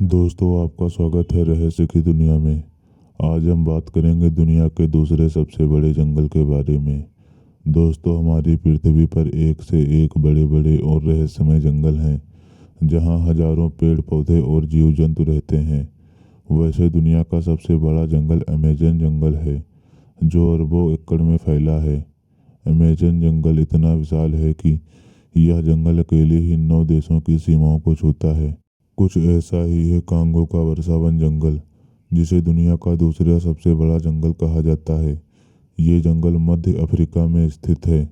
दोस्तों, आपका स्वागत है रहस्य की दुनिया में। आज हम बात करेंगे दुनिया के दूसरे सबसे बड़े जंगल के बारे में। दोस्तों, हमारी पृथ्वी पर एक से एक बड़े बड़े और रहस्यमय जंगल हैं, जहां हजारों पेड़ पौधे और जीव जंतु रहते हैं। वैसे दुनिया का सबसे बड़ा जंगल अमेजन जंगल है, जो अरबों एकड़ में फैला है। अमेजन जंगल इतना विशाल है कि यह जंगल अकेले ही 9 देशों की सीमाओं को छूता है। कुछ ऐसा ही है कांगो का वर्षावन जंगल, जिसे दुनिया का दूसरा सबसे बड़ा जंगल कहा जाता है। ये जंगल मध्य अफ्रीका में स्थित है।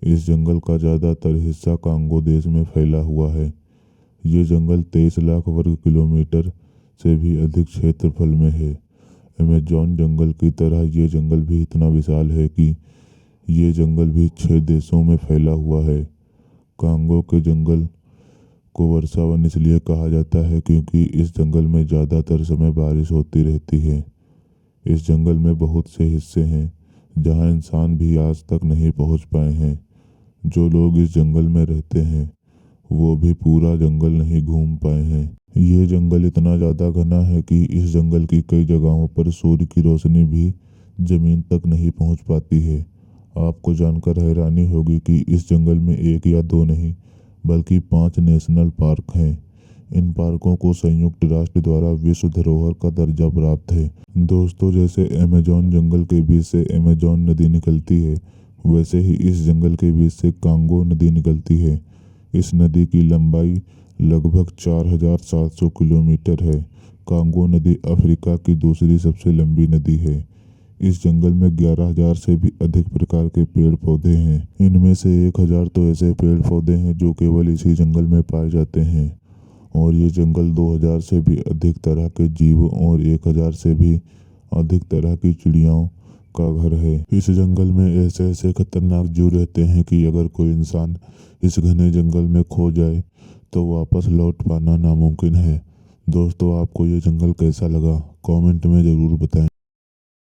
इस जंगल का ज़्यादातर हिस्सा कांगो देश में फैला हुआ है। ये जंगल 23 लाख वर्ग किलोमीटर से भी अधिक क्षेत्रफल में है। अमेजॉन जंगल की तरह ये जंगल भी इतना विशाल है कि ये जंगल भी 6 देशों में फैला हुआ है। कांगो के जंगल को वर्षावन इसलिए कहा जाता है क्योंकि इस जंगल में ज़्यादातर समय बारिश होती रहती है। इस जंगल में बहुत से हिस्से हैं जहां इंसान भी आज तक नहीं पहुंच पाए हैं। जो लोग इस जंगल में रहते हैं वो भी पूरा जंगल नहीं घूम पाए हैं। ये जंगल इतना ज़्यादा घना है कि इस जंगल की कई जगहों पर सूर्य की रोशनी भी ज़मीन तक नहीं पहुंच पाती है। आपको जानकर हैरानी होगी कि इस जंगल में एक या दो नहीं बल्कि 5 नेशनल पार्क हैं। इन पार्कों को संयुक्त राष्ट्र द्वारा विश्व धरोहर का दर्जा प्राप्त है। दोस्तों, जैसे अमेजॉन जंगल के बीच से अमेजॉन नदी निकलती है, वैसे ही इस जंगल के बीच से कांगो नदी निकलती है। इस नदी की लंबाई लगभग 4700 किलोमीटर है। कांगो नदी अफ्रीका की दूसरी सबसे लंबी नदी है। इस जंगल में 11,000 से भी अधिक प्रकार के पेड़ पौधे हैं। इनमें से 1,000 तो ऐसे पेड़ पौधे हैं जो केवल इसी जंगल में पाए जाते हैं, और ये जंगल 2,000 से भी अधिक तरह के जीवों और 1,000 से भी अधिक तरह की चिड़ियाओं का घर है। इस जंगल में ऐसे ऐसे खतरनाक जीव रहते हैं कि अगर कोई इंसान इस घने जंगल में खो जाए तो वापस लौट पाना नामुमकिन है। दोस्तों, आपको ये जंगल कैसा लगा? कमेंट में ज़रूर बताएं।